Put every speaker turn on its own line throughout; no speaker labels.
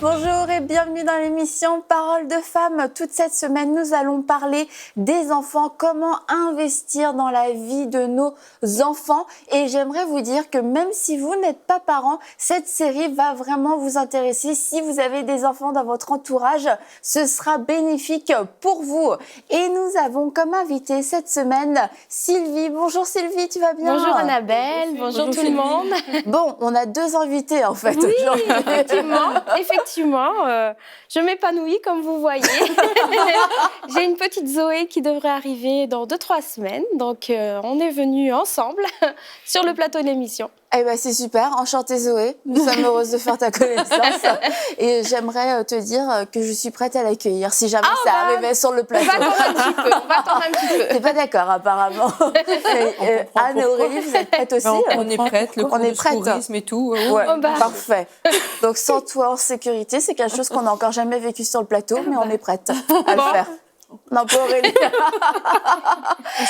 Bonjour et bienvenue dans l'émission Parole de femmes. Toute cette semaine, nous allons parler des enfants, comment investir dans la vie de nos enfants. Et j'aimerais vous dire que même si vous n'êtes pas parent, cette série va vraiment vous intéresser. Si vous avez des enfants dans votre entourage, ce sera bénéfique pour vous. Et nous avons comme invité cette semaine Sylvie. Bonjour Sylvie, tu vas bien?
Bonjour Annabelle, bonjour tout le monde.
Bon, on a deux invités en fait.
Oui, effectivement, je m'épanouis comme vous voyez. J'ai une petite Zoé qui devrait arriver dans 2-3 semaines, donc on est venus ensemble sur le plateau de l'émission.
Eh ben c'est super, enchantée Zoé, nous sommes heureuses de faire ta connaissance et j'aimerais te dire que je suis prête à l'accueillir si jamais ça arrivait sur le plateau.
On va attendre un petit peu,
T'es pas d'accord apparemment. Anne et Aurélie, vous êtes prêtes aussi?
On est prêtes, le cours de tourisme et tout.
Ouais, parfait. Donc sans toi en sécurité, c'est quelque chose qu'on n'a encore jamais vécu sur le plateau, mais on est prête à le faire. Non, pas Aurélie.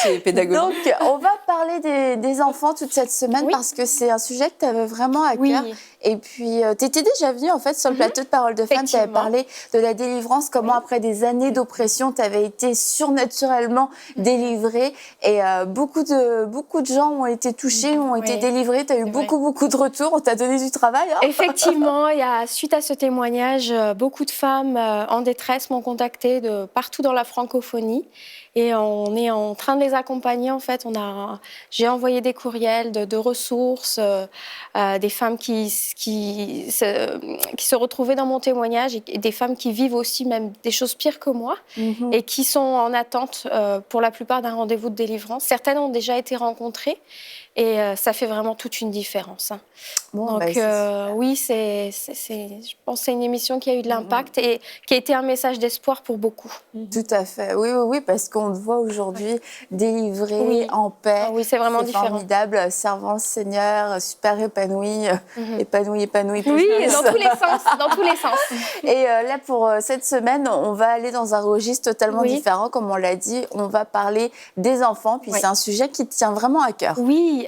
C'est pédagogique.
Donc, on va parler des enfants toute cette semaine parce que c'est un sujet que tu avais vraiment à cœur. Et puis, tu étais déjà venue en fait sur le plateau de Parole de Femmes. Tu avais parlé de la délivrance, comment après des années d'oppression, tu avais été surnaturellement délivrée. Et beaucoup de gens ont été touchés, ont été délivrés. Tu as eu beaucoup de retours. On t'a donné du travail. Hein.
Effectivement, suite à ce témoignage, beaucoup de femmes en détresse m'ont contactée de partout dans la francophonie. Et on est en train de les accompagner. En fait, j'ai envoyé des courriels de ressources, des femmes qui se retrouvaient dans mon témoignage et des femmes qui vivent aussi même des choses pires que moi et qui sont en attente pour la plupart d'un rendez-vous de délivrance. Certaines ont déjà été rencontrées et ça fait vraiment toute une différence.
Bon,
donc oui, je pense que c'est une émission qui a eu de l'impact et qui a été un message d'espoir pour beaucoup.
Tout à fait, oui, parce qu'on te voit aujourd'hui délivré, en paix.
Oui, c'est vraiment différent.
C'est formidable, servant le Seigneur, super épanoui, épanoui.
Oui, dans tous les sens.
Et là, pour cette semaine, on va aller dans un registre totalement différent, comme on l'a dit. On va parler des enfants, puis c'est un sujet qui te tient vraiment à cœur.
Oui,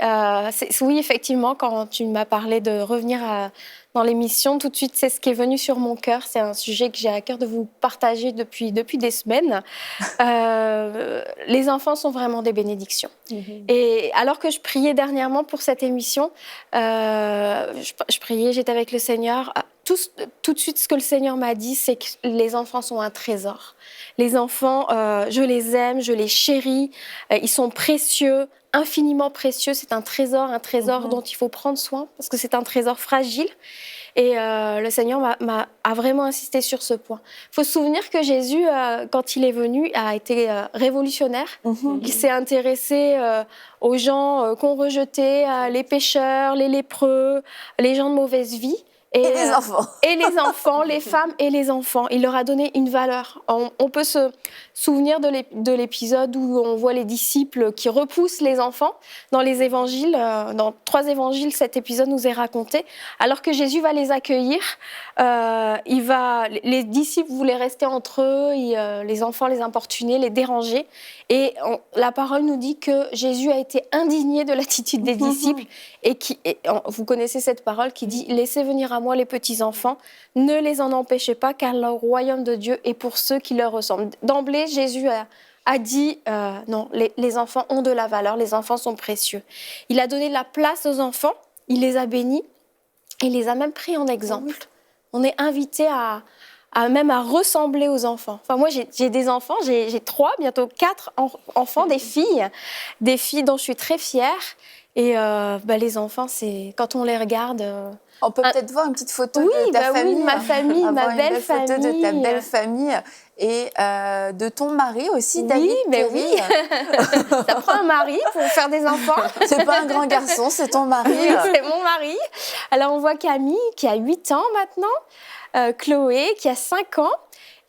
effectivement, quand tu m'as parlé de revenir dans l'émission, tout de suite, c'est ce qui est venu sur mon cœur. C'est un sujet que j'ai à cœur de vous partager depuis des semaines. Les enfants sont vraiment des bénédictions. Et alors que je priais dernièrement pour cette émission, je priais, j'étais avec le Seigneur. Tout de suite, ce que le Seigneur m'a dit, c'est que les enfants sont un trésor. Les enfants, je les aime, je les chéris, ils sont précieux, infiniment précieux. C'est un trésor dont il faut prendre soin parce que c'est un trésor fragile. Et le Seigneur a vraiment insisté sur ce point. Il faut se souvenir que Jésus, quand il est venu, a été révolutionnaire. Il s'est intéressé aux gens qu'on rejetait, les pécheurs, les lépreux, les gens de mauvaise vie.
Et les enfants.
Et les enfants, les femmes et les enfants. Il leur a donné une valeur. On peut se souvenir de l'épisode où on voit les disciples qui repoussent les enfants dans les évangiles. Dans 3 évangiles, cet épisode nous est raconté. Alors que Jésus va les accueillir, les disciples voulaient rester entre eux, les enfants les importunaient, les déranger. Et la parole nous dit que Jésus a été indigné de l'attitude des disciples. Et vous connaissez cette parole qui dit « Laissez venir à moi les petits-enfants, ne les en empêchez pas, car le royaume de Dieu est pour ceux qui leur ressemblent. » D'emblée, Jésus a dit non, les enfants ont de la valeur, les enfants sont précieux. Il a donné de la place aux enfants, il les a bénis, et il les a même pris en exemple. On est invité même à ressembler aux enfants. Enfin, moi, j'ai des enfants, j'ai 3, bientôt 4 enfants, des filles dont je suis très fière. Et les enfants, c'est quand on les regarde.
On peut peut-être voir une petite photo de ta famille.
Oui, ma famille, ma belle famille.
Photo de ta belle famille et de ton mari aussi, David.
Oui. Ça prend un mari pour faire des enfants.
C'est pas un grand garçon, c'est ton mari.
Oui, c'est mon mari. Alors, on voit Camille qui a 8 ans maintenant, Chloé qui a 5 ans.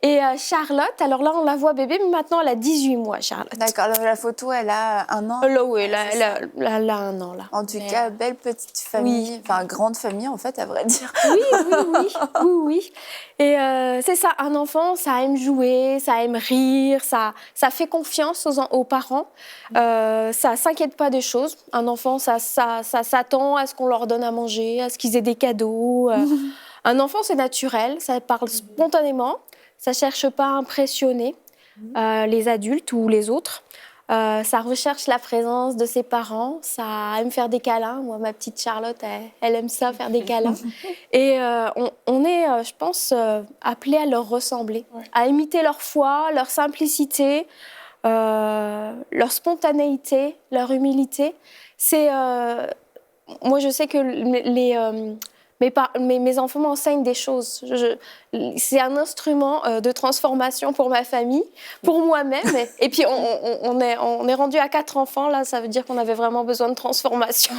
Et Charlotte, alors là, on la voit bébé, mais maintenant, elle a 18 mois, Charlotte.
D'accord, la photo, elle a 1 an.
Oui, elle a 1 an, là.
En tout cas, belle petite famille, enfin, grande famille, en fait, à vrai dire.
Oui. Et c'est ça, un enfant, ça aime jouer, ça aime rire, ça fait confiance aux parents, ça s'inquiète pas des choses. Un enfant, ça s'attend à ce qu'on leur donne à manger, à ce qu'ils aient des cadeaux, Un enfant, c'est naturel, ça parle spontanément, ça cherche pas à impressionner les adultes ou les autres. Ça recherche la présence de ses parents, ça aime faire des câlins. Moi, ma petite Charlotte, elle aime ça, faire des câlins. Et on est, je pense, appelés à leur ressembler, à imiter leur foi, leur simplicité, leur spontanéité, leur humilité. Moi, je sais que mes enfants m'enseignent des choses. C'est un instrument de transformation pour ma famille, pour moi-même. Et puis, on est rendu à 4 enfants. Là, ça veut dire qu'on avait vraiment besoin de transformation.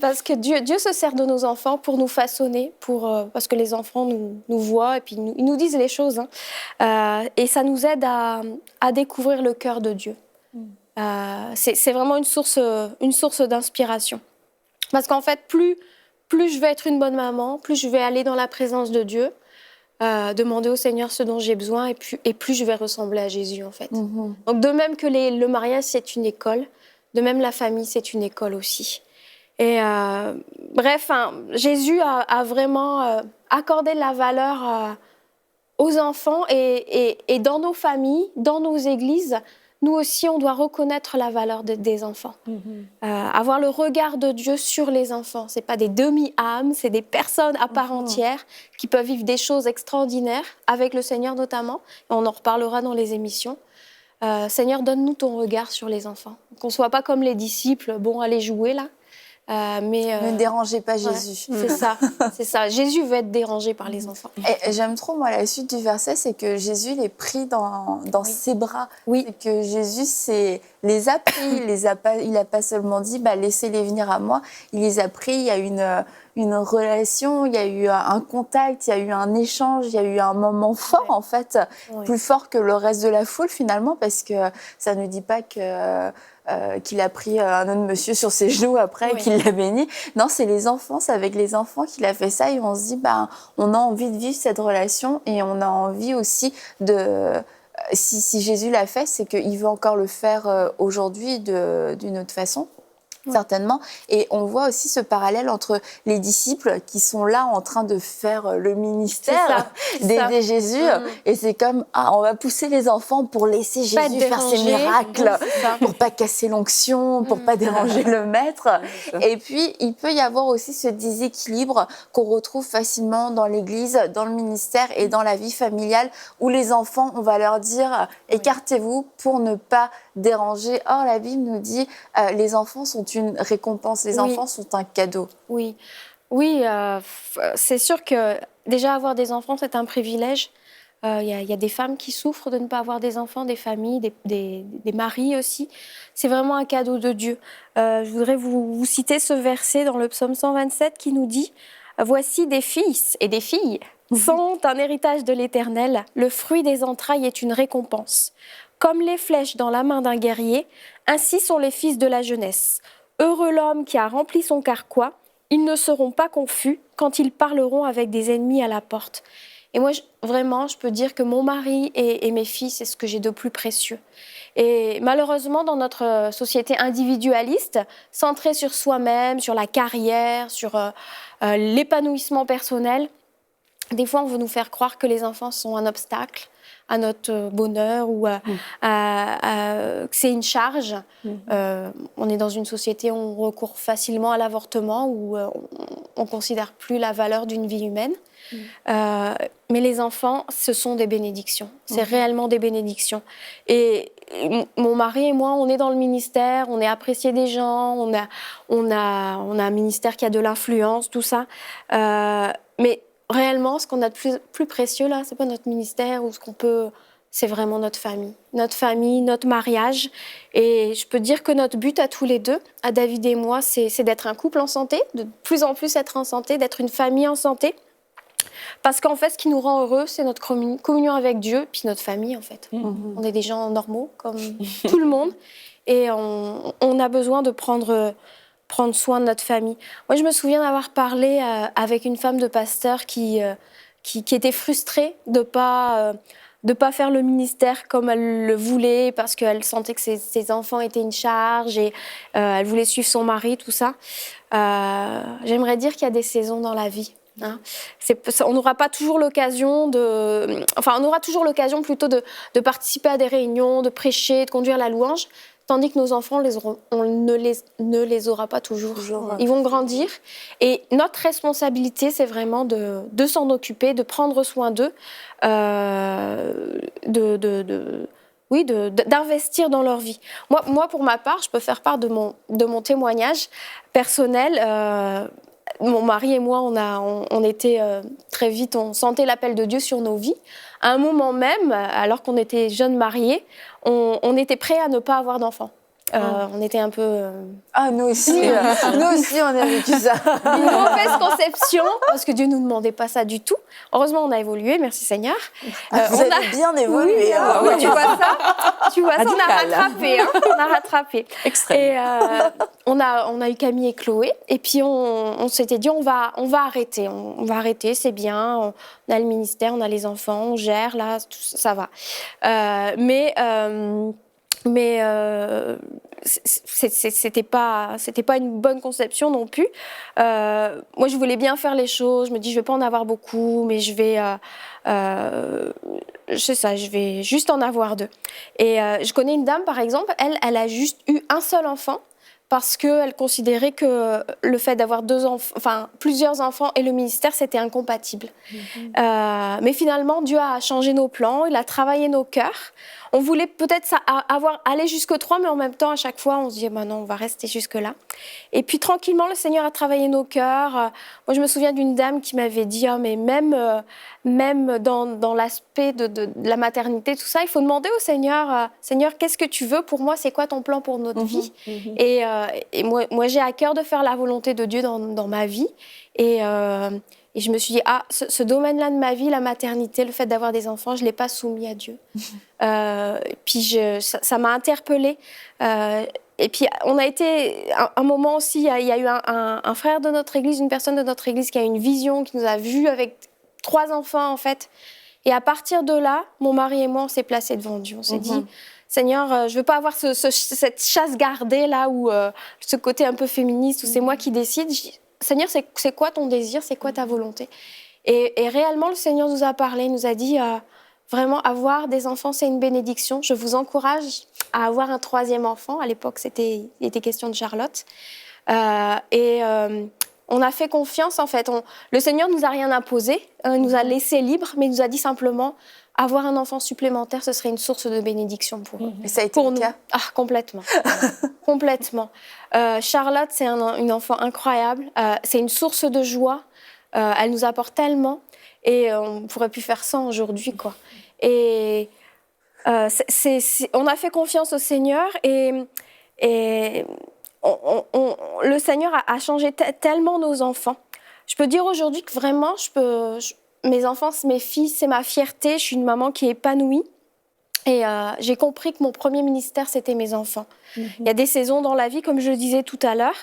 Parce que Dieu se sert de nos enfants pour nous façonner, parce que les enfants nous voient et puis ils nous disent les choses. Et ça nous aide à découvrir le cœur de Dieu. C'est vraiment une source d'inspiration. Parce qu'en fait, plus je vais être une bonne maman, plus je vais aller dans la présence de Dieu, demander au Seigneur ce dont j'ai besoin, et plus je vais ressembler à Jésus, en fait. Donc, de même que le mariage, c'est une école, de même la famille, c'est une école aussi. Et bref, Jésus a vraiment accordé de la valeur aux enfants, et dans nos familles, dans nos églises, nous aussi, on doit reconnaître la valeur des enfants. Avoir le regard de Dieu sur les enfants. Ce n'est pas des demi-âmes, c'est des personnes à part entière qui peuvent vivre des choses extraordinaires, avec le Seigneur notamment. Et on en reparlera dans les émissions. Seigneur, donne-nous ton regard sur les enfants. Qu'on ne soit pas comme les disciples, bon, allez jouer là.
Ne dérangez pas Jésus.
C'est ça. Jésus veut être dérangé par les enfants.
Et j'aime trop, moi, la suite du verset, c'est que Jésus les prit dans ses bras.
Oui.
C'est que Jésus les a pris, il n'a pas seulement dit laissez-les venir à moi. Il les a pris, il y a une relation, il y a eu un contact, il y a eu un échange, il y a eu un moment fort, en fait, plus fort que le reste de la foule, finalement, parce que ça ne dit pas qu'il a pris un autre monsieur sur ses genoux après et qu'il l'a béni. Non, c'est les enfants, c'est avec les enfants qu'il a fait ça, et on se dit, on a envie de vivre cette relation, et on a envie aussi de... Si Jésus l'a fait, c'est qu'il veut encore le faire aujourd'hui d'une autre façon. Certainement. Et on voit aussi ce parallèle entre les disciples qui sont là en train de faire le ministère, d'aider Jésus. Et c'est comme, on va pousser les enfants pour laisser Jésus faire ses miracles, pour pas casser l'onction, pour pas déranger le maître. Et puis, il peut y avoir aussi ce déséquilibre qu'on retrouve facilement dans l'église, dans le ministère et dans la vie familiale, où les enfants, on va leur dire, écartez-vous pour ne pas déranger. Or, la Bible nous dit, les enfants sont une récompense, les enfants sont un cadeau.
Oui, c'est sûr que déjà avoir des enfants, c'est un privilège. Il y a des femmes qui souffrent de ne pas avoir des enfants, des familles, des maris aussi. C'est vraiment un cadeau de Dieu. Je voudrais vous citer ce verset dans le psaume 127 qui nous dit « Voici des fils et des filles sont un héritage de l'Éternel. Le fruit des entrailles est une récompense. Comme les flèches dans la main d'un guerrier, ainsi sont les fils de la jeunesse. Heureux l'homme qui a rempli son carquois, ils ne seront pas confus quand ils parleront avec des ennemis à la porte. » Et moi, vraiment, je peux dire que mon mari et mes filles, c'est ce que j'ai de plus précieux. Et malheureusement, dans notre société individualiste, centrée sur soi-même, sur la carrière, sur l'épanouissement personnel, des fois, on veut nous faire croire que les enfants sont un obstacle à notre bonheur ou que c'est une charge. On est dans une société où on recourt facilement à l'avortement, où on ne considère plus la valeur d'une vie humaine. Mais les enfants, ce sont des bénédictions. C'est réellement des bénédictions. Et mon mari et moi, on est dans le ministère, on est apprécié des gens, on a un ministère qui a de l'influence, tout ça. Mais réellement, ce qu'on a de plus précieux là, c'est pas notre ministère ou ce qu'on peut, c'est vraiment notre famille, notre mariage. Et je peux dire que notre but à tous les deux, à David et moi, c'est d'être un couple en santé, de plus en plus être en santé, d'être une famille en santé. Parce qu'en fait, ce qui nous rend heureux, c'est notre communion avec Dieu, puis notre famille en fait. On est des gens normaux, comme tout le monde, et on a besoin de prendre soin de notre famille. Moi, je me souviens d'avoir parlé avec une femme de pasteur qui était frustrée de pas de pas faire le ministère comme elle le voulait parce qu'elle sentait que ses enfants étaient une charge et elle voulait suivre son mari, tout ça. J'aimerais dire qu'il y a des saisons dans la vie. Hein. On n'aura pas toujours l'occasion on aura toujours l'occasion plutôt de participer à des réunions, de prêcher, de conduire la louange. Tandis que nos enfants, on ne les aura pas toujours. Ils vont grandir. Et notre responsabilité, c'est vraiment de s'en occuper, de prendre soin d'eux, d'investir dans leur vie. Moi, pour ma part, je peux faire part de mon témoignage personnel. Mon mari et moi, on était très vite, on sentait l'appel de Dieu sur nos vies. À un moment même, alors qu'on était jeunes mariés, on était prêts à ne pas avoir d'enfants. On était un peu...
nous aussi, on a vécu ça.
Une mauvaise conception, parce que Dieu ne nous demandait pas ça du tout. Heureusement, on a évolué, merci Seigneur.
Vous avez bien évolué.
Oui, tu vois ça, on a rattrapé. On a rattrapé.
Extrême.
Et on a eu Camille et Chloé, et puis on s'était dit, on va arrêter. On va arrêter, c'est bien. On a le ministère, on a les enfants, on gère, là, tout ça va. Mais c'était pas une bonne conception non plus. Moi, je voulais bien faire les choses. Je me dis, je vais pas en avoir beaucoup, mais je vais juste en avoir 2. Et je connais une dame, par exemple, elle a juste eu un seul enfant parce qu'elle considérait que le fait d'avoir plusieurs enfants et le ministère, c'était incompatible. Mais finalement, Dieu a changé nos plans, il a travaillé nos cœurs. On voulait peut-être aller jusqu'au 3, mais en même temps, à chaque fois, on se dit, non, on va rester jusque-là. Et puis, tranquillement, le Seigneur a travaillé nos cœurs. Moi, je me souviens d'une dame qui m'avait dit, mais même dans l'aspect de la maternité, tout ça, il faut demander au Seigneur, Seigneur, qu'est-ce que tu veux pour moi? C'est quoi ton plan pour notre vie? Et moi, j'ai à cœur de faire la volonté de Dieu dans ma vie. Et je me suis dit, ce domaine-là de ma vie, la maternité, le fait d'avoir des enfants, je ne l'ai pas soumis à Dieu. Puis ça m'a interpellée. Et puis, on a été, un moment aussi, il y a eu un frère de notre église, une personne de notre église qui a une vision, qui nous a vus avec 3 enfants, en fait. Et à partir de là, mon mari et moi, on s'est placés devant Dieu. On s'est dit, Seigneur, je ne veux pas avoir cette chasse gardée, là, où ce côté un peu féministe, où c'est moi qui décide. Seigneur, c'est quoi ton désir? C'est quoi ta volonté? Et réellement, le Seigneur nous a parlé, il nous a dit, vraiment, avoir des enfants, c'est une bénédiction. Je vous encourage à avoir un 3e enfant. À l'époque, il était question de Charlotte. On a fait confiance, en fait. Le Seigneur ne nous a rien imposé, il nous a laissé libres, mais il nous a dit simplement, avoir un enfant supplémentaire, ce serait une source de bénédiction pour eux.
Et ça a été le cas?
Complètement. Complètement. Charlotte, c'est une enfant incroyable. C'est une source de joie. Elle nous apporte tellement. Et on ne pourrait plus faire sans aujourd'hui, quoi. Et on a fait confiance au Seigneur et le Seigneur a changé tellement nos enfants. Je peux dire aujourd'hui que vraiment, mes enfants, mes filles, c'est ma fierté. Je suis une maman qui est épanouie. Et j'ai compris que mon premier ministère, c'était mes enfants. Il y a des saisons dans la vie, comme je le disais tout à l'heure.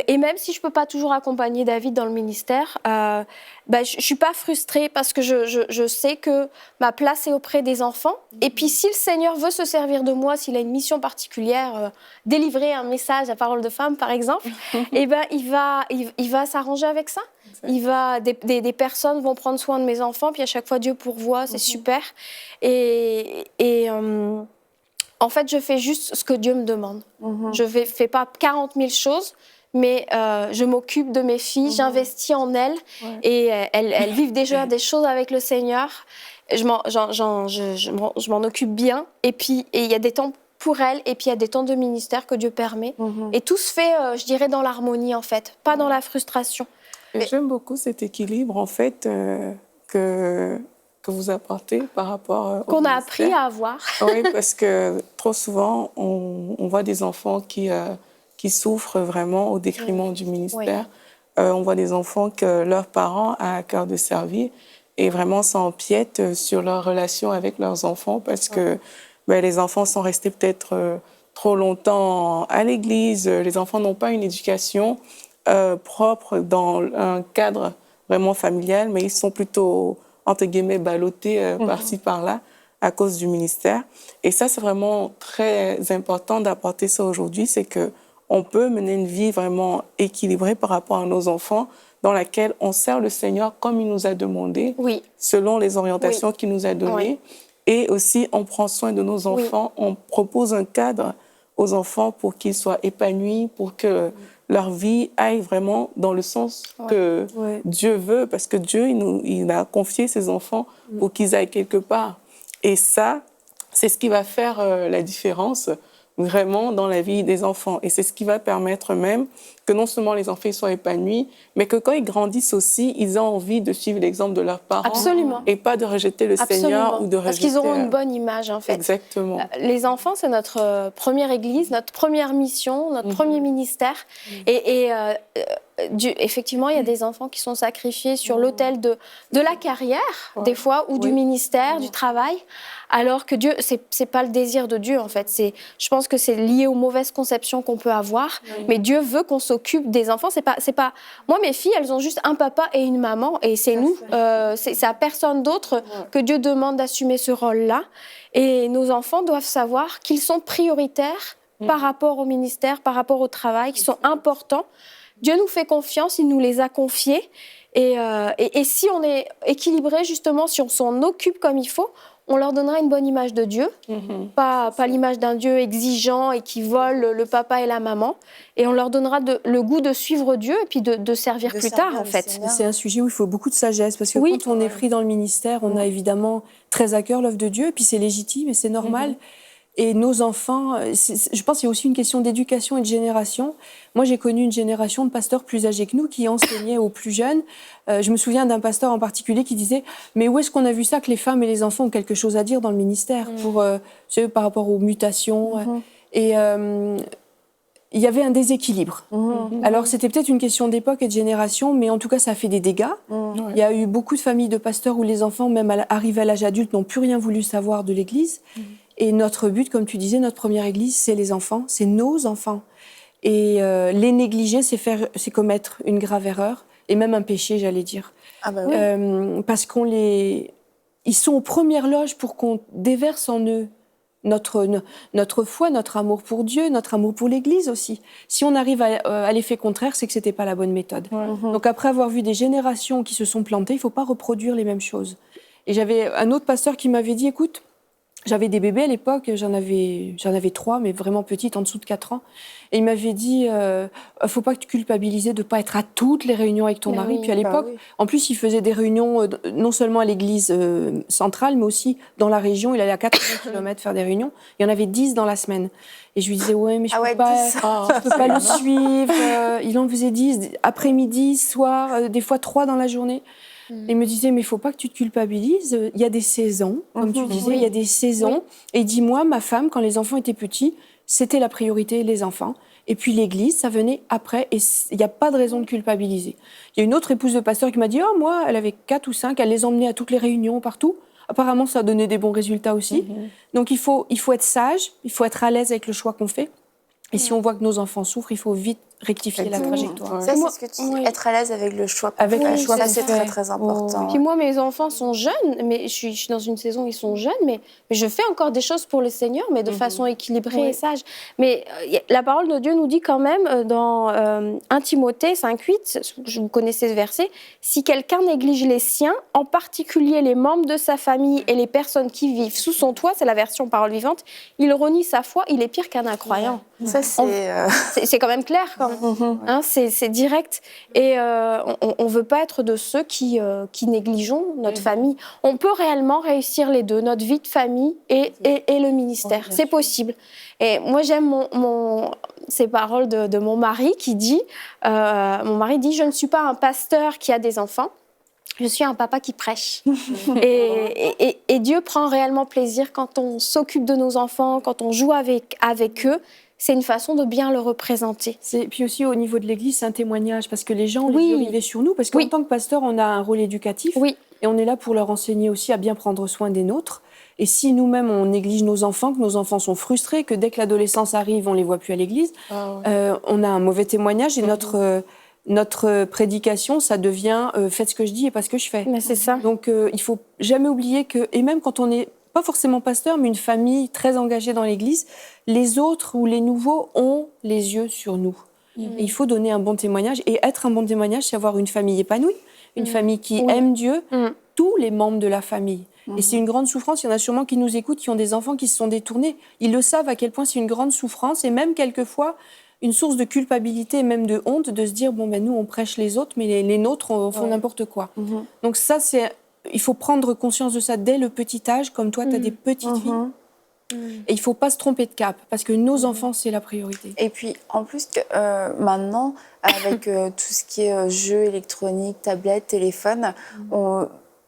Et même si je ne peux pas toujours accompagner David dans le ministère, je ne suis pas frustrée parce que je sais que ma place est auprès des enfants. Et puis, si le Seigneur veut se servir de moi, s'il a une mission particulière, délivrer un message à Parole de Femme, par exemple, il va s'arranger avec ça. Des personnes vont prendre soin de mes enfants, puis à chaque fois, Dieu pourvoit, c'est super. En fait, je fais juste ce que Dieu me demande. Je ne fais pas 40 000 choses, mais je m'occupe de mes filles, j'investis en elles, et elles vivent déjà des choses avec le Seigneur. Je m'en occupe bien, et puis il y a des temps pour elles, et puis il y a des temps de ministère que Dieu permet. Et tout se fait, je dirais, dans l'harmonie, en fait, pas dans la frustration.
J'aime beaucoup cet équilibre, en fait, que vous apportez par rapport au
qu'on a
ministère.
appris à avoir.
Oui, parce que trop souvent, on voit des enfants qui souffrent vraiment au détriment du ministère. On voit des enfants que leurs parents ont à cœur de servir et vraiment s'empiètent sur leur relation avec leurs enfants parce que les enfants sont restés peut-être trop longtemps à l'église. Les enfants n'ont pas une éducation propre dans un cadre vraiment familial, mais ils sont plutôt, entre guillemets, ballottés par-ci, par-là. à cause du ministère. Et ça, c'est vraiment très important d'apporter ça aujourd'hui, c'est qu'on peut mener une vie vraiment équilibrée par rapport à nos enfants, dans laquelle on sert le Seigneur comme il nous a demandé, selon les orientations qu'il nous a données. Et aussi, on prend soin de nos enfants, on propose un cadre aux enfants pour qu'ils soient épanouis, pour que leur vie aille vraiment dans le sens que Dieu veut, parce que Dieu, il a confié ses enfants pour qu'ils aillent quelque part. Et ça, c'est ce qui va faire la différence vraiment dans la vie des enfants. Et c'est ce qui va permettre même que non seulement les enfants soient épanouis, mais que quand ils grandissent aussi, ils ont envie de suivre l'exemple de leurs parents.
Absolument.
Et pas de rejeter le Seigneur ou de rejeter...
Parce qu'ils auront une bonne image, en fait.
Exactement.
Les enfants, c'est notre première église, notre première mission, notre premier ministère. Et Dieu, effectivement, il y a des enfants qui sont sacrifiés sur l'autel de la carrière, des fois, ou du ministère, du travail. Alors que Dieu, c'est pas le désir de Dieu, en fait. Je pense que c'est lié aux mauvaises conceptions qu'on peut avoir. Mais Dieu veut qu'on s'occupe des enfants. C'est pas... Moi, mes filles, elles ont juste un papa et une maman, et c'est nous. C'est à personne d'autre que Dieu demande d'assumer ce rôle-là. Et nos enfants doivent savoir qu'ils sont prioritaires par rapport au ministère, par rapport au travail, qu'ils sont importants. Dieu nous fait confiance, il nous les a confiés. Et si on est équilibré, justement, si on s'en occupe comme il faut, on leur donnera une bonne image de Dieu, pas l'image d'un Dieu exigeant et qui vole le papa et la maman. Et on leur donnera le goût de suivre Dieu et puis de servir plus tard, en fait.
C'est un sujet où il faut beaucoup de sagesse, parce que quand on est pris dans le ministère, on a évidemment très à cœur l'œuvre de Dieu, et puis c'est légitime et c'est normal. Et nos enfants, je pense qu'il y a aussi une question d'éducation et de génération. Moi, j'ai connu une génération de pasteurs plus âgés que nous qui enseignaient aux plus jeunes. Je me souviens d'un pasteur en particulier qui disait « Mais où est-ce qu'on a vu ça que les femmes et les enfants ont quelque chose à dire dans le ministère par rapport aux mutations Et il y avait un déséquilibre. Alors, c'était peut-être une question d'époque et de génération, mais en tout cas, ça a fait des dégâts. Il y a eu beaucoup de familles de pasteurs où les enfants, même arrivés à l'âge adulte, n'ont plus rien voulu savoir de l'Église. Et notre but, comme tu disais, notre première église, c'est les enfants, c'est nos enfants. Et les négliger, c'est commettre une grave erreur, et même un péché, j'allais dire. Parce ils sont aux premières loges pour qu'on déverse en eux notre foi, notre amour pour Dieu, notre amour pour l'Église aussi. Si on arrive à l'effet contraire, c'est que c'était pas la bonne méthode. Donc après avoir vu des générations qui se sont plantées, il faut pas reproduire les mêmes choses. Et j'avais un autre pasteur qui m'avait dit, écoute, j'avais des bébés à l'époque, j'en avais 3, mais vraiment petites, en dessous de 4 ans. Et il m'avait dit, faut pas que tu culpabilises de pas être à toutes les réunions avec ton mari. Puis à l'époque, en plus, il faisait des réunions non seulement à l'église centrale, mais aussi dans la région. Il allait à 80 km faire des réunions. Il y en avait 10 dans la semaine. Et je lui disais, ouais, mais je peux pas le suivre. Il en faisait 10, après-midi, soir, des fois 3 dans la journée. Il me disait, mais il ne faut pas que tu te culpabilises. Il y a des saisons, comme tu disais, il y a des saisons. Et dis-moi, ma femme, quand les enfants étaient petits, c'était la priorité, les enfants. Et puis l'église, ça venait après. Et il n'y a pas de raison de culpabiliser. Il y a une autre épouse de pasteur qui m'a dit, oh, moi, elle avait 4 ou 5, elle les emmenait à toutes les réunions, partout. Apparemment, ça a donné des bons résultats aussi. Donc, il faut être sage, il faut être à l'aise avec le choix qu'on fait. Et si on voit que nos enfants souffrent, il faut vite rectifier la trajectoire.
Ça, c'est ce que tu dis, être à l'aise avec le choix. Ça, c'est très, très important.
Puis moi, mes enfants sont jeunes, mais je suis dans une saison où ils sont jeunes, mais je fais encore des choses pour le Seigneur, mais de façon équilibrée et sage. Mais la parole de Dieu nous dit quand même, dans 1 Timothée 5,8, vous connaissez ce verset, « Si quelqu'un néglige les siens, en particulier les membres de sa famille et les personnes qui vivent sous son toit, c'est la version parole vivante, il renie sa foi, il est pire qu'un incroyant. » Ça, c'est quand même clair, quand même. C'est direct. Et on ne veut pas être de ceux qui négligeons notre famille. On peut réellement réussir les deux, notre vie de famille et le ministère. C'est possible. Et moi, j'aime ces paroles de mon mari qui dit, je ne suis pas un pasteur qui a des enfants. Je suis un papa qui prêche. et Dieu prend réellement plaisir quand on s'occupe de nos enfants, quand on joue avec eux. C'est une façon de bien le représenter.
Puis aussi, au niveau de l'Église, c'est un témoignage, parce que les gens ont les yeux rivés sur nous, parce qu'en tant que pasteur, on a un rôle éducatif, et on est là pour leur enseigner aussi à bien prendre soin des nôtres. Et si nous-mêmes, on néglige nos enfants, que nos enfants sont frustrés, que dès que l'adolescence arrive, on ne les voit plus à l'Église, on a un mauvais témoignage, et notre prédication, ça devient « faites ce que je dis et pas ce que je fais ».
Mais c'est ça.
Donc, il ne faut jamais oublier que, et même quand on est pas forcément pasteur, mais une famille très engagée dans l'Église, les autres ou les nouveaux ont les yeux sur nous. Et il faut donner un bon témoignage. Et être un bon témoignage, c'est avoir une famille épanouie, une famille qui aime Dieu, tous les membres de la famille. Et c'est une grande souffrance. Il y en a sûrement qui nous écoutent, qui ont des enfants qui se sont détournés. Ils le savent à quel point c'est une grande souffrance et même quelquefois une source de culpabilité et même de honte de se dire bon ben nous on prêche les autres mais les nôtres font n'importe quoi. Donc ça il faut prendre conscience de ça dès le petit âge, comme toi tu as des petites filles. Et il faut pas se tromper de cap parce que nos enfants c'est la priorité.
Et puis en plus maintenant avec tout ce qui est jeux électroniques, tablettes, téléphones,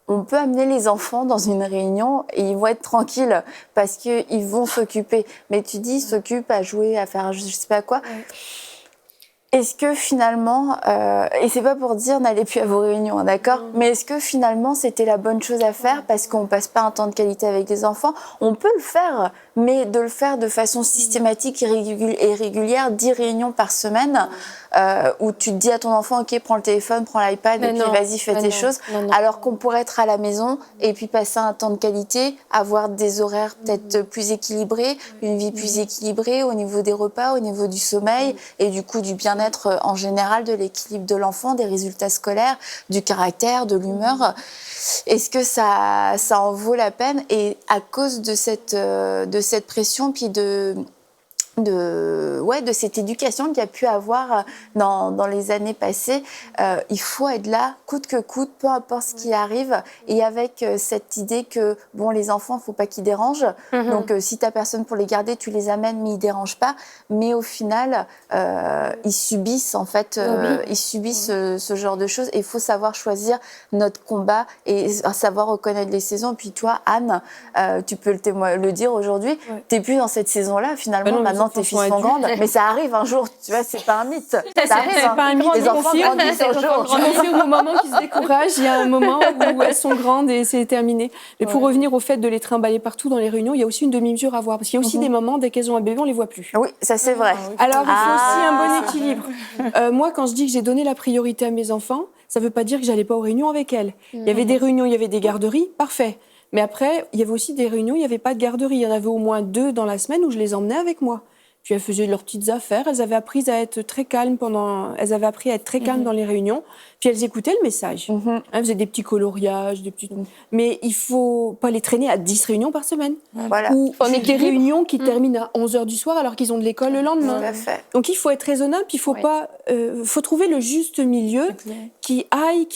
on peut amener les enfants dans une réunion et ils vont être tranquilles parce qu'ils vont s'occuper. Mais tu dis, ils s'occupent à jouer, à faire je sais pas quoi. Est-ce que finalement, et c'est pas pour dire n'allez plus à vos réunions, d'accord, mais est-ce que finalement c'était la bonne chose à faire parce qu'on passe pas un temps de qualité avec les enfants? On peut le faire, mais de le faire de façon systématique et régulière, 10 réunions par semaine, où tu te dis à ton enfant, ok, prends le téléphone, prends l'iPad et puis vas-y, fais tes choses, alors qu'on pourrait être à la maison et puis passer un temps de qualité, avoir des horaires peut-être plus équilibrés, une vie plus équilibrée au niveau des repas, au niveau du sommeil et du coup du bien-être en général, de l'équilibre de l'enfant, des résultats scolaires, du caractère, de l'humeur. Est-ce que ça en vaut la peine? Et à cause de cette pression, puis de cette éducation qu'il y a pu avoir dans les années passées, il faut être là, coûte que coûte, peu importe ce qui arrive, et avec cette idée que, bon, les enfants, il ne faut pas qu'ils dérangent, donc si tu n'as personne pour les garder, tu les amènes, mais ils ne dérangent pas, mais au final, ils subissent, en fait, ils subissent ce genre de choses, et il faut savoir choisir notre combat, et savoir reconnaître les saisons. Puis toi, Anne, tu peux le dire aujourd'hui, tu n'es plus dans cette saison-là, finalement, maintenant, tes filles sont grandes, mais ça arrive un jour, tu vois, c'est pas un mythe. Ça arrive,
c'est pas un mythe,
les enfants grandissent un jour.
Je confirme aux mamans qui se découragent, il y a un moment où elles sont grandes et c'est terminé. Mais pour revenir au fait de les trimballer partout dans les réunions, il y a aussi une demi-mesure à voir. Parce qu'il y a aussi des mamans, dès qu'elles ont un bébé, on les voit plus.
Oui, ça c'est vrai.
Alors, il faut aussi un bon équilibre. Moi, quand je dis que j'ai donné la priorité à mes enfants, ça ne veut pas dire que j'allais pas aux réunions avec elles. Il y avait des réunions, il y avait des garderies, parfait. Mais après, il y avait aussi des réunions où il n'y avait pas de garderie. Il y en avait au moins 2 dans la semaine où je les emmenais avec moi. Puis elles faisaient leurs petites affaires. Elles avaient appris à être très calmes dans les réunions. Puis elles écoutaient le message. Elles faisaient des petits coloriages, mais il faut pas les traîner à 10 réunions par semaine.
Voilà.
Ou des réunions qui terminent à 11h du soir alors qu'ils ont de l'école le lendemain.
Tout à fait.
Donc il faut être raisonnable. Puis il faut trouver le juste milieu qui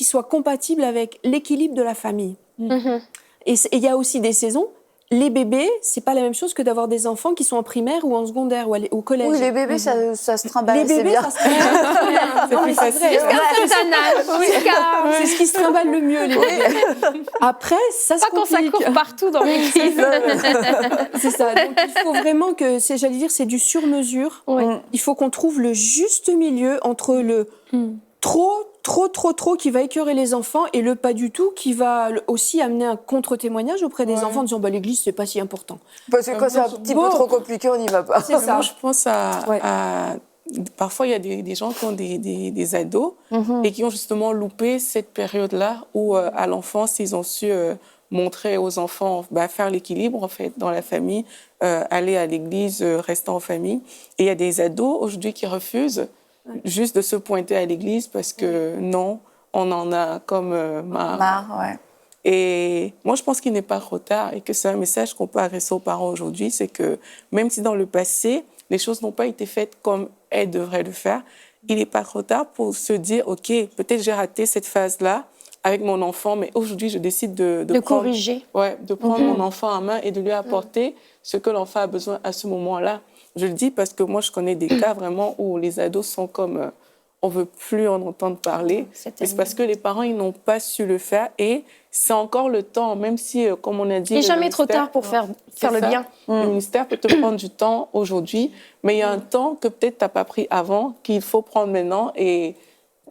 soit compatible avec l'équilibre de la famille. Et il y a aussi des saisons. Les bébés, c'est pas la même chose que d'avoir des enfants qui sont en primaire ou en secondaire ou au collège.
Oui, les bébés, ça se trimballe assez bien.
Ça se trimballe.
C'est plus facile.
Jusqu'à un certain âge.
C'est ce qui se trimballe le mieux, les bébés. Après, ça se complique.
Pas quand ça court partout dans l'église.
C'est ça. Donc, il faut vraiment que, c'est du sur-mesure. Il faut qu'on trouve le juste milieu entre le trop qui va écœurer les enfants et le pas du tout qui va aussi amener un contre-témoignage auprès des enfants en disant l'église c'est pas si important.
Parce que quand c'est un petit peu trop compliqué, on n'y va pas.
C'est ça.
Moi je pense parfois il y a des gens qui ont des ados et qui ont justement loupé cette période-là où à l'enfance ils ont su montrer aux enfants, faire l'équilibre en fait dans la famille, aller à l'église, rester en famille. Et il y a des ados aujourd'hui qui refusent juste de se pointer à l'église parce que non, on en a comme marre. Et moi, je pense qu'il n'est pas trop tard et que c'est un message qu'on peut adresser aux parents aujourd'hui, c'est que même si dans le passé, les choses n'ont pas été faites comme elles devraient le faire, il n'est pas trop tard pour se dire, OK, peut-être j'ai raté cette phase-là avec mon enfant, mais aujourd'hui, je décide de
corriger.
De prendre mon enfant en main et de lui apporter ce que l'enfant a besoin à ce moment-là. Je le dis parce que moi, je connais des cas vraiment où les ados sont comme on ne veut plus en entendre parler. C'est parce que les parents, ils n'ont pas su le faire et c'est encore le temps, même si, comme on a dit...
Il n'est jamais trop tard pour faire le bien.
Le ministère peut te prendre du temps aujourd'hui, mais il y a un temps que peut-être tu n'as pas pris avant, qu'il faut prendre maintenant et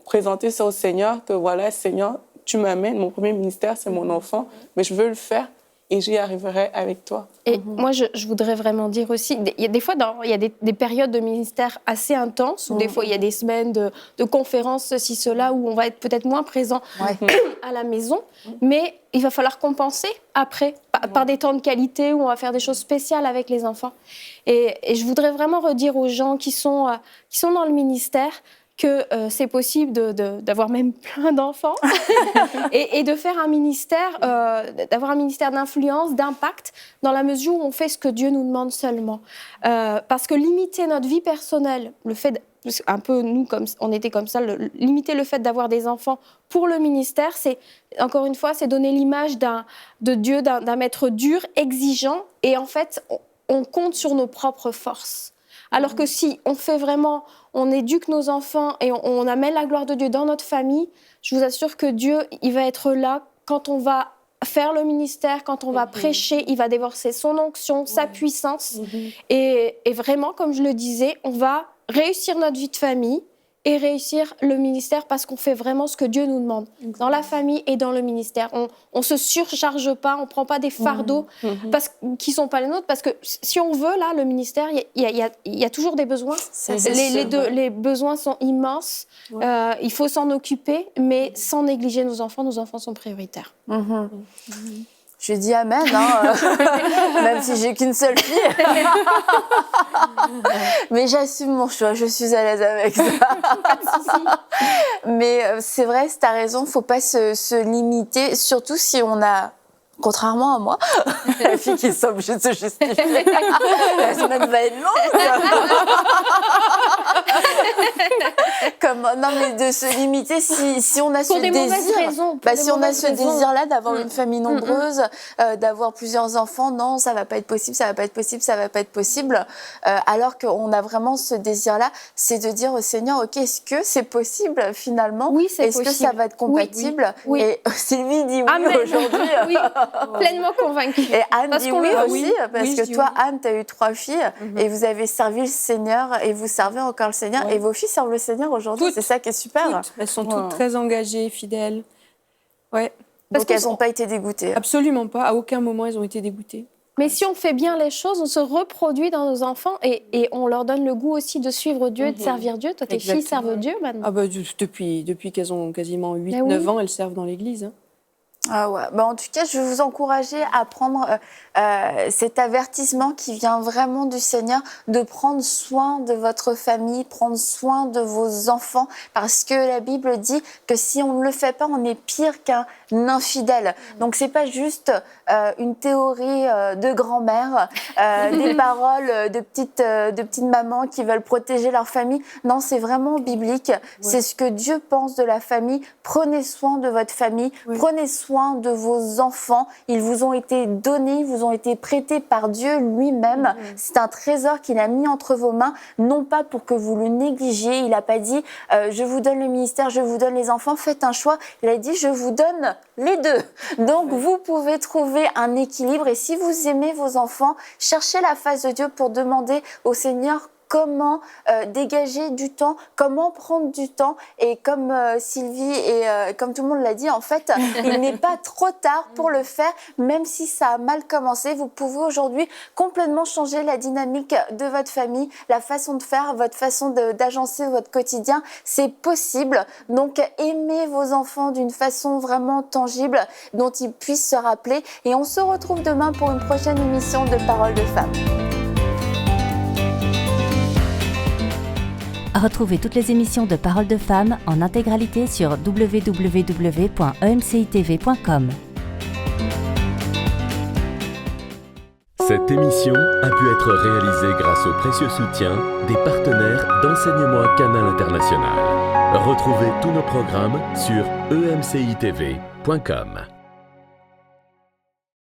présenter ça au Seigneur, que voilà, Seigneur, tu m'amènes, mon premier ministère, c'est mon enfant, mais je veux le faire et j'y arriverai avec toi.
Et moi, je voudrais vraiment dire aussi, il y a des fois, il y a des périodes de ministère assez intenses, où des fois, il y a des semaines de conférences, ceci, cela, où on va être peut-être moins présent à la maison, mais il va falloir compenser après, par des temps de qualité, où on va faire des choses spéciales avec les enfants. Et je voudrais vraiment redire aux gens qui sont dans le ministère, que c'est possible d'avoir même plein d'enfants et de faire un ministère, d'avoir un ministère d'influence, d'impact, dans la mesure où on fait ce que Dieu nous demande seulement. Parce que limiter notre vie personnelle, le fait, un peu nous, comme on était comme ça, limiter le fait d'avoir des enfants pour le ministère, c'est, encore une fois, c'est donner l'image de Dieu, d'un maître dur, exigeant, et en fait, on compte sur nos propres forces. Alors que si on fait vraiment, on éduque nos enfants et on amène la gloire de Dieu dans notre famille, je vous assure que Dieu, il va être là quand on va faire le ministère, quand on va prêcher, il va déverser son onction, sa puissance. Et vraiment, comme je le disais, on va réussir notre vie de famille et réussir le ministère parce qu'on fait vraiment ce que Dieu nous demande, dans la famille et dans le ministère. On se surcharge pas, on prend pas des fardeaux qui sont pas les nôtres, parce que si on veut, là, le ministère, il y a toujours des besoins. Les besoins sont immenses, il faut s'en occuper, mais sans négliger nos enfants sont prioritaires.
Je dis amen, hein, même si j'ai qu'une seule fille. Mais j'assume mon choix, je suis à l'aise avec ça. Mais c'est vrai, tu as raison, il ne faut pas se limiter, surtout si on a... Contrairement à moi, la fille qui est obligée de se justifier. La semaine va être longue. Non, mais de se limiter si on a ce désir-là d'avoir une famille nombreuse, d'avoir plusieurs enfants, non, ça va pas être possible, ça va pas être possible, ça va pas être possible. Alors qu'on a vraiment ce désir-là, c'est de dire au Seigneur, ok, est-ce que c'est possible finalement?
Oui, c'est possible.
Est-ce que ça va être compatible?
Oui.
Et Sylvie dit oui aujourd'hui.
Oui. Pleinement convaincue.
Et Anne dit oui aussi, parce que toi,
oui.
Anne, tu as eu 3 filles et vous avez servi le Seigneur et vous servez encore le Seigneur et vos filles servent le Seigneur aujourd'hui. C'est ça qui est super.
Toutes. Elles sont toutes très engagées, fidèles. Ouais.
Donc elles n'ont pas été dégoûtées.
Absolument pas. À aucun moment, elles ont été dégoûtées.
Mais si on fait bien les choses, on se reproduit dans nos enfants et on leur donne le goût aussi de suivre Dieu et de servir Dieu. Toi, tes filles servent Dieu maintenant.
Ah bah, depuis qu'elles ont quasiment 8-9 ans, elles servent dans l'église. Hein.
Ah ouais. En tout cas, je vais vous encourager à prendre cet avertissement qui vient vraiment du Seigneur, de prendre soin de votre famille, prendre soin de vos enfants, parce que la Bible dit que si on ne le fait pas, on est pire qu'un infidèle. Donc c'est pas juste une théorie de grand-mère, des paroles de petites mamans qui veulent protéger leur famille. Non, c'est vraiment biblique. C'est ce que Dieu pense de la famille. Prenez soin de votre famille, prenez soin de vos enfants. Ils vous ont été donnés, ils vous ont été prêtés par Dieu lui-même. C'est un trésor qu'il a mis entre vos mains, non pas pour que vous le négligiez. Il n'a pas dit je vous donne le ministère, je vous donne les enfants, faites un choix. Il a dit je vous donne les deux. Donc vous pouvez trouver un équilibre, et si vous aimez vos enfants, cherchez la face de Dieu pour demander au Seigneur comment dégager du temps, comment prendre du temps. Et comme Sylvie et comme tout le monde l'a dit, en fait, il n'est pas trop tard pour le faire, même si ça a mal commencé. Vous pouvez aujourd'hui complètement changer la dynamique de votre famille, la façon de faire, votre façon d'agencer votre quotidien. C'est possible. Donc, aimez vos enfants d'une façon vraiment tangible, dont ils puissent se rappeler. Et on se retrouve demain pour une prochaine émission de Paroles de Femmes.
Retrouvez toutes les émissions de Paroles de Femmes en intégralité sur www.emcitv.com.
Cette émission a pu être réalisée grâce au précieux soutien des partenaires d'Enseignement Canal International. Retrouvez tous nos programmes sur emcitv.com.